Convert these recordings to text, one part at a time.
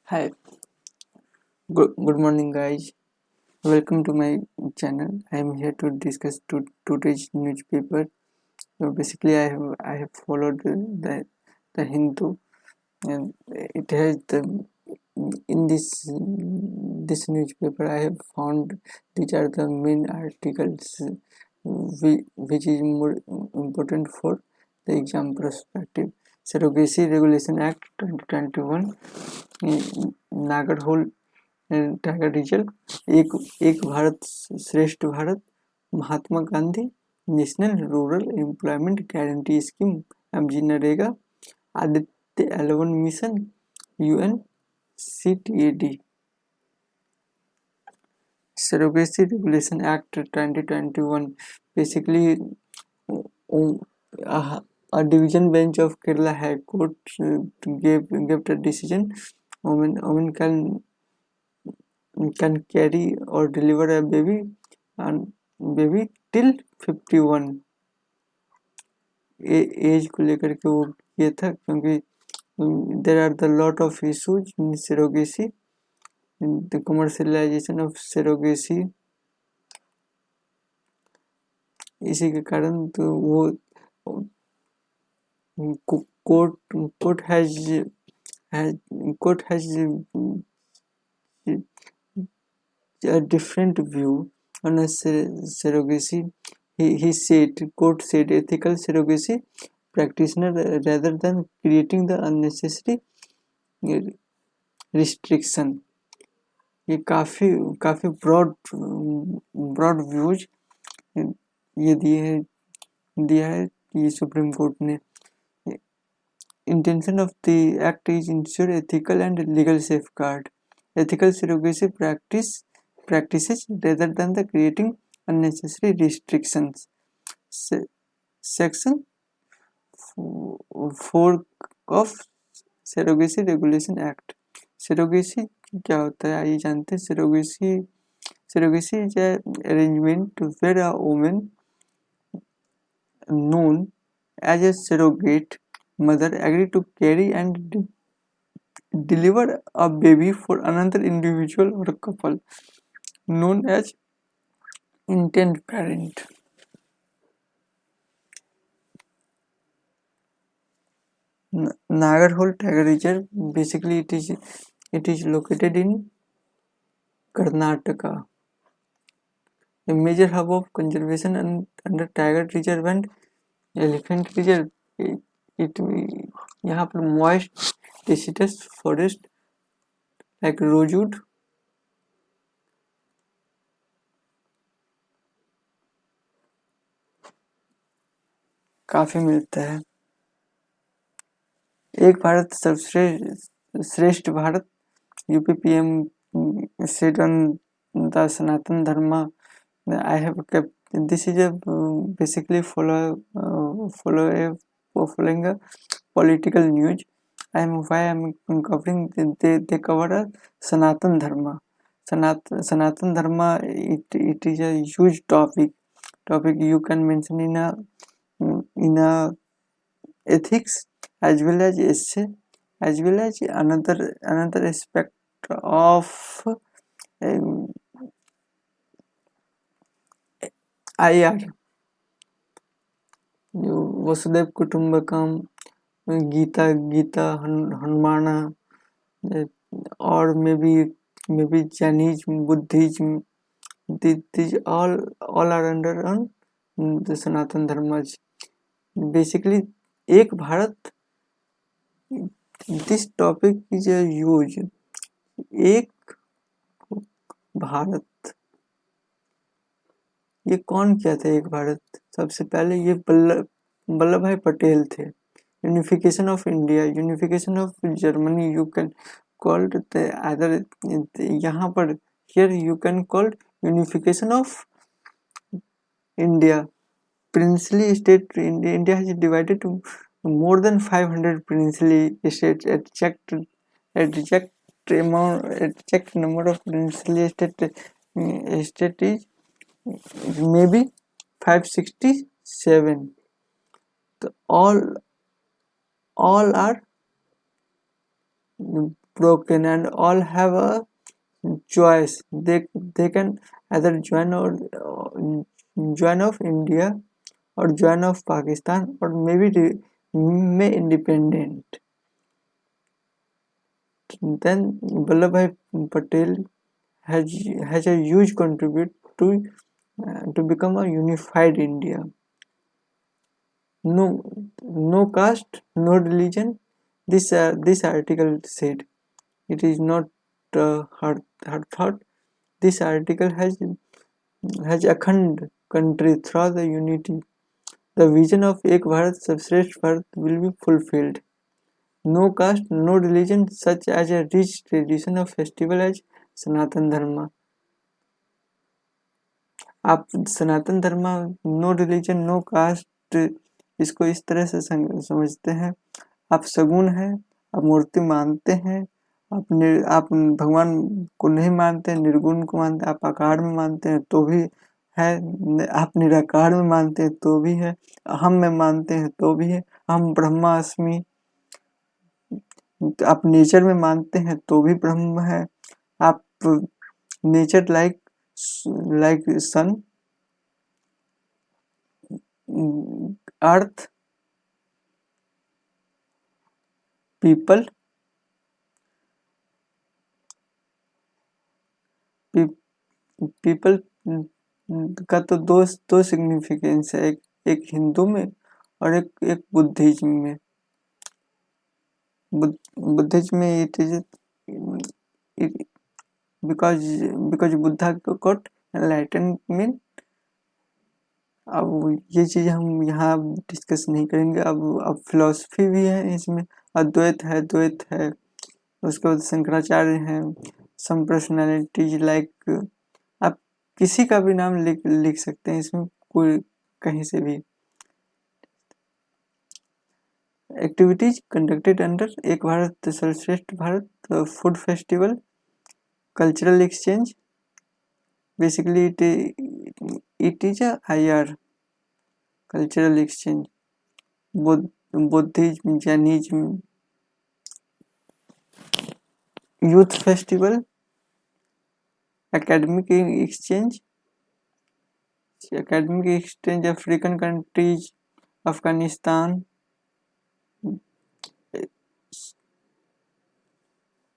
Hi, good morning, guys. Welcome to my channel. I am here to discuss today's newspaper. Basically, I have followed the Hindu, and it has the in this newspaper. I have found these are the main articles which is more important for the exam perspective. Surrogacy Regulation Act 2021, Nagarhole tiger reserve Ek Bharat Shreshtha Bharat Mahatma Gandhi national rural employment guarantee scheme MG NREGA Aditya 11 mission UN CTAD Surrogacy Regulation Act 2021 basically a division bench of Kerala High Court gave the decision women can carry or deliver a baby till 51 as को लेकर के वो किया था क्योंकि there are the lot of issues in surrogacy, in the commercialization of surrogacy. इसी के कारण तो वो court has a different view on a surrogacy. Court said ethical surrogacy practitioner rather than creating the unnecessary restriction. ये काफ़ी काफ़ी broad views ये दिया है ये सुप्रीम कोर्ट ने. Intention of the act is ensure ethical and legal safeguard ethical surrogacy practices rather than the creating unnecessary restrictions. Section 4 of Surrogacy Regulation Act. Surrogacy क्या होता है आइए जानते हैं. Surrogacy is an arrangement where a woman known as a surrogate mother agree to carry and deliver a baby for another individual or couple known as intent parent. Nagarhole Tiger Reserve basically it is located in Karnataka, a major hub of conservation under Tiger Reserve and Elephant Reserve. यहाँ पर moist deciduous forest like rosewood काफी मिलता है. एक Bharat Shreshtha Bharat UPPM said on the Sanatan Dharma. I have kept this is a basically following a political news. I am covering they cover a Sanatan Dharma. Sanatan Dharma it is a huge topic you can mention in a ethics as well as essay as well as another aspect of IR. Vasudev कुटुंबकम, Gita Hanuman or maybe Jainism, Buddhism, these all are under on the Sanatan Dharmas. Basically, एक Bharat, this topic is a huge. एक भारत, ये कौन किया था एक भारत? सबसे पहले ये वल्लभ भाई पटेल थे. Unification of India, unification of Germany, you can called other यहाँ पर here you can called unification of India. princely state India has divided to more than 500 princely states. Exact number of princely state is maybe 567. So all are broken, and all have a choice. They can either join of India or join of Pakistan, or maybe may independent. Then Vallabhbhai Patel has a huge contribute to become a unified India. No, no caste, no religion. This article said. It is not her thought. This article has akhand country through the unity. The vision of Ek Bharat Sarveshth Bharat will be fulfilled. No caste, no religion, such as a rich tradition of festival as Sanatan Dharma. आप सनातन धर्म, no religion, no cast, इसको इस तरह से समझते हैं। आप सगुण हैं, आप मूर्ति मानते हैं, आप भगवान को नहीं मानते, निर्गुण को मानते, आप आकार में मानते हैं तो भी है, आप निराकार में मानते हैं तो भी है, हम में मानते हैं तो भी है, हम ब्रह्मास्मि, आप नेचर में मानते हैं तो भी ब्रह्म है, आप नेचर लाइक सन, अर्थ, पीपल, पीपल का तो दो सिग्निफिकेंस है, एक हिंदू में और एक बुद्धिज्म में। बुद्धिज्म में it is because Buddha got enlightenment। अब ये चीज हम यहाँ डिस्कस नहीं करेंगे। अब फिलोसफी भी है इसमें, अद्वैत है, द्वैत है, उसके बाद शंकराचार्य हैं, सम पर्सनैलिटीज लाइक, आप किसी का भी नाम लिख सकते हैं इसमें, कोई कहीं से भी। एक्टिविटीज कंडक्टेड अंडर एक भारत सर्वश्रेष्ठ Bharat, food festival, cultural exchange, basically it is a IR, cultural exchange, Buddhism, Jainism, youth festival, academic exchange, African countries, Afghanistan,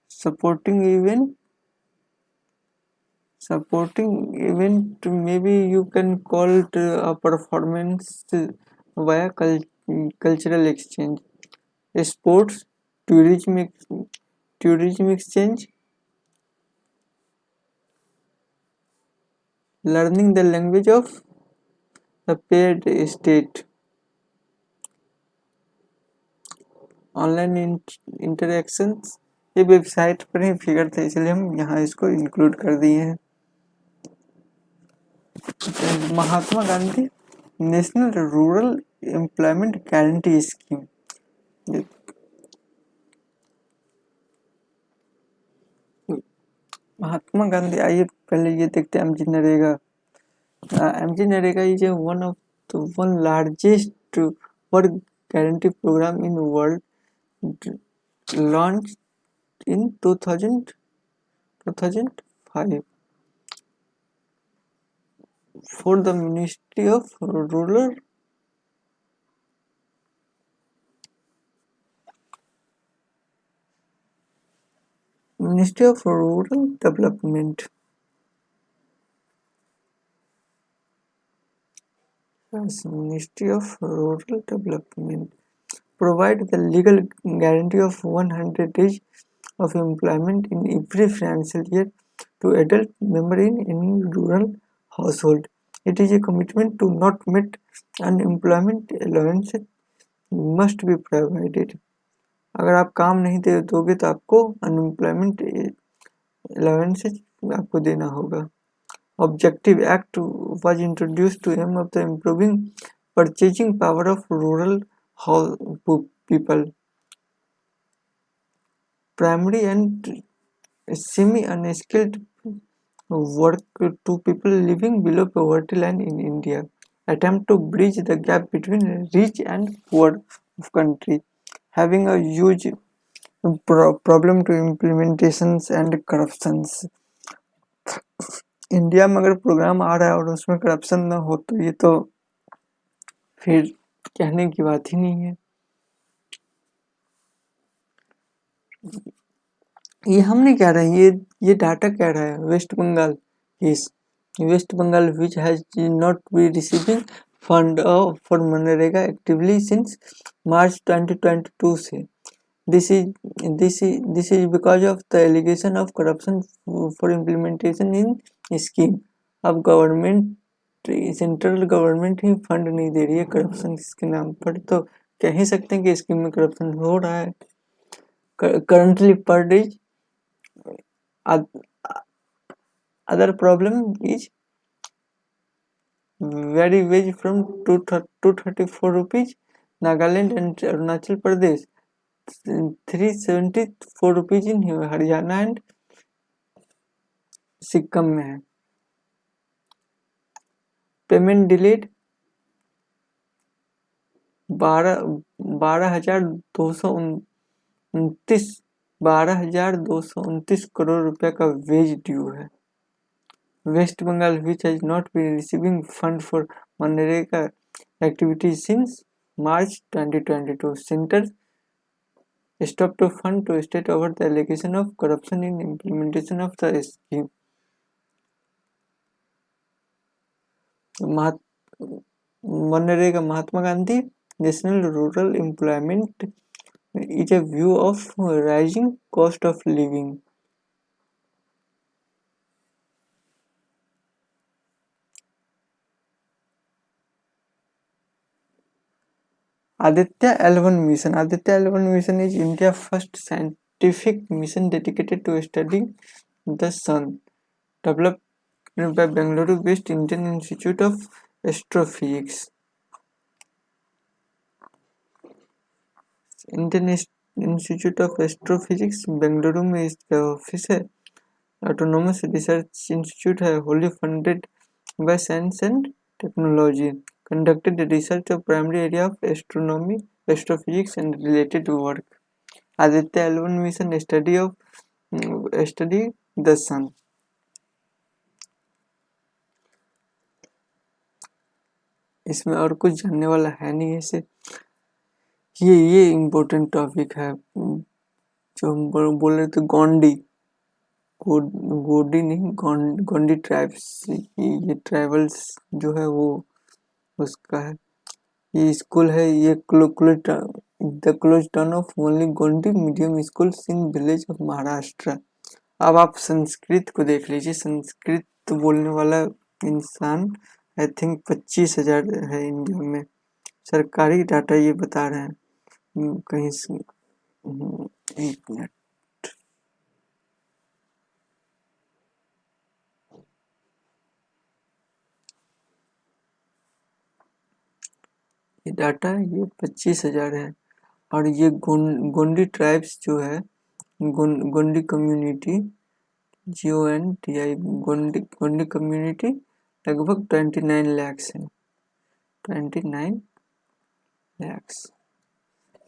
supporting event, maybe you can call it a performance via cultural exchange, sports, tourism exchange, learning the language of the paired state, online interactions. ये website पर ही figure थे इसलिए हम यहाँ इसको include कर दिए हैं। Mahatma Gandhi national rural employment guarantee scheme, Mahatma Gandhi, आइए पहले ये देखते हैं MG NREGA. MG NREGA is one largest work guarantee program in world, launched in 2005 for the Ministry of Rural Development. Yes, Ministry of Rural Development provide the legal guarantee of 100 days of employment in every financial year to adult member in any rural household. It is a commitment to not meet unemployment allowance must be provided. अगर आप काम नहीं दोगे तो आपको unemployment allowance आपको देना होगा। Objective Act was introduced to aim of the improving purchasing power of rural people. Primary and semi-unskilled work to people living below poverty line in India. Attempt to bridge the gap between rich and poor of country. Having a huge problem to implementations and corruptions. India में अगर programme आ रहा है और उसमें corruption ना हो तो ये तो फिर कहने की बात ही नहीं है। ये हम नहीं कह रहे, ये डाटा कह रहा है। वेस्ट बंगाल इस West Bengal which has not been receiving fund for MNREGA actively since March 2022 से। This is because of the allegation of corruption for implementation in scheme। अब गवर्नमेंट, सेंट्रल गवर्नमेंट ही फंड नहीं दे रही है करप्शन के नाम पर, तो कह ही सकते हैं कि स्कीम में करप्शन हो रहा है। Currently per day other problem is vary wage from 234 rupees Nagaland and Arunachal Pradesh, 374 rupees in Haryana and Sikkim में है। पेमेंट डिलेड 12,229 करोड़ रुपए का वेज ड्यू है। West Bengal which has not been receiving fund for MNREGA activities since March 2022, center stopped to fund to state over the allegation of corruption in implementation of the scheme। MNREGA Mahatma Gandhi national rural employment is a view of rising cost of living। Aditya L1 mission। Aditya L1 mission is India's first scientific mission dedicated to studying the sun, developed by Bangalore-based Indian Institute of Astrophysics। Indian institute of astrophysics Bengaluru में इसका office है। Autonomous research institute है, Holi funded by science and technology, conducted research of primary area of astronomy, astrophysics and related work। Aditya L1 mission study the sun। इसमें और कुछ जानने वाला है नहीं ऐसे। ये इम्पोर्टेंट टॉपिक है जो हम बोल रहे थे, गोंडी गोडी नहीं, गोंडी ट्राइब्स, ये ट्राइबल्स जो है वो उसका है। ये स्कूल है, ये the close town of only Gondi medium school in village of Maharashtra. अब आप संस्कृत को देख लीजिए। संस्कृत बोलने वाला इंसान आई थिंक 25,000 है इंडिया में। सरकारी डाटा ये बता रहे हैं कहीं से। एक मिनट, ये डाटा ये 25,000 है। और ये गोंडी ट्राइब्स जो है, Gondi community GONDI Gondi community लगभग 29 लाख है। 29 लाख।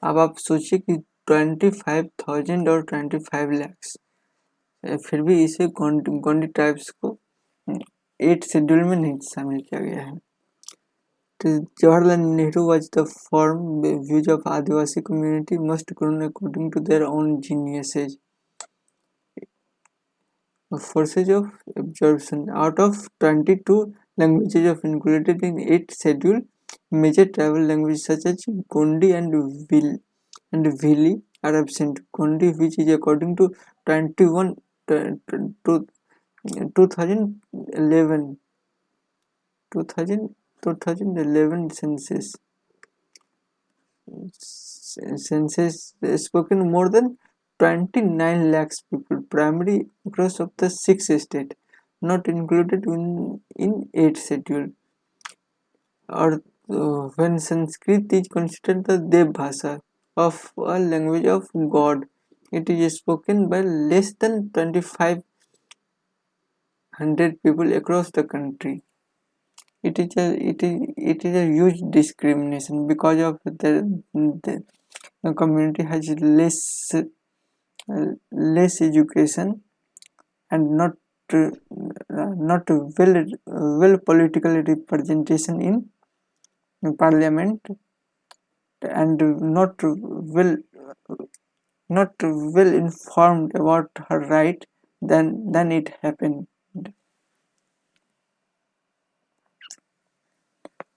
अब आप सोचिए कि 25,000 और 25 लाख, फिर भी इसे गोंडी ट्राइब्स को 8 शेड्यूल में नहीं शामिल किया गया है। Jawaharlal Nehru was the firm views of Adivasi community must grow according to their own geniuses, forces of absorption। Out of 22 languages of included in 8 schedule, major tribal languages such as Gondi and Vili are absent। Gondi, which is according to 2011 census spoken more than 29 lakhs people, primary across of the 6 states, not included in 8 schedule। और when Sanskrit is considered the Dev Bhasha of a language of God, it is spoken by less than 2,500 people across the country। It is a huge discrimination because of the community has less less education, and not well political representation in parliament, and not well informed about her right, then it happened.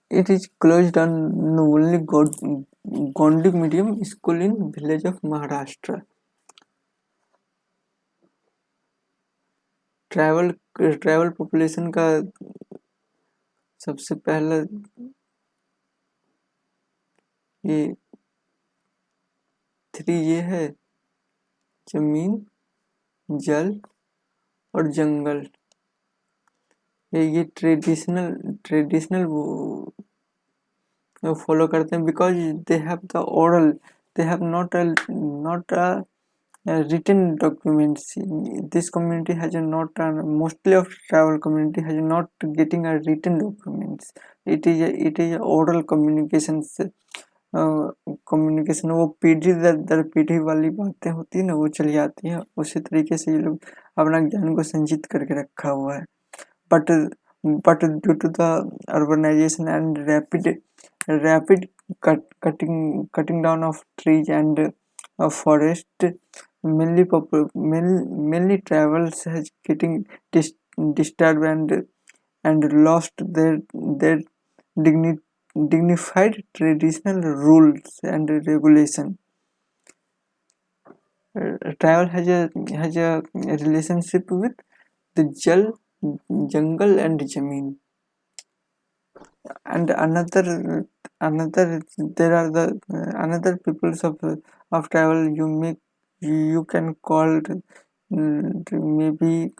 It is closed on only Gondi medium school in village of Maharashtra. Travel travel population का सबसे पहला ये 3 ये है, जमीन, जल और जंगल। ये ट्रेडिशनल वो फॉलो करते हैं, because they have the oral, they have not a written documents. This community has not mostly of travel community has not getting a written documents. It is oral communications. Communication वो पीढ़ी दर पीढ़ी वाली बातें होती है ना, वो चली आती है। उसी तरीके से ये लोग अपना ज्ञान को संचित करके रखा हुआ है। But due to the urbanization and rapid cutting down of trees and forest, mainly travels has getting disturbed and lost their dignified traditional rules and regulation. Travel has a relationship with the jungle and zameen. And another there are the another peoples of travel you can call maybe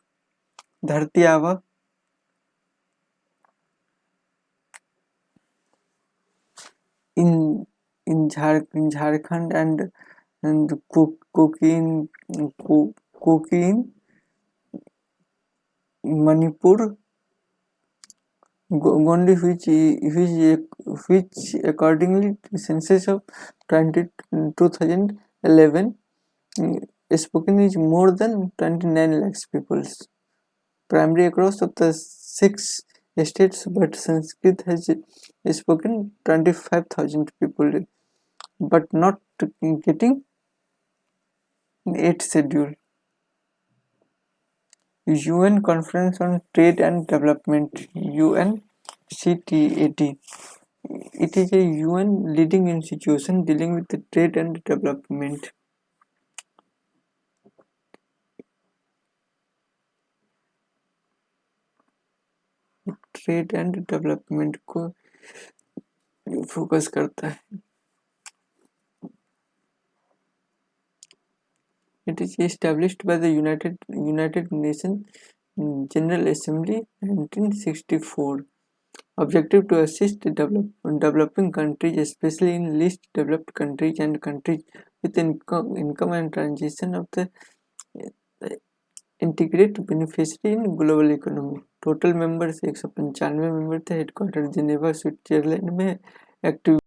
Dharti Aba. In Jharkhand and Kuki in Manipur, Gondi, which accordingly to census of 2011 spoken is more than 29 lakhs people, primarily across of the 6 states, but Sanskrit has spoken 25,000 people, but not getting 8th schedule. UN Conference on Trade and Development, UNCTAD. It is a UN leading institution dealing with the trade and development. Trade and development को focus करता है। It is established by the United Nations General Assembly 1964. Objective to assist developing countries, especially in least developed countries and countries with income and transition of the integrate beneficiary in global economy. Total members 195 member थे। Headquarter Geneva Switzerland में। Active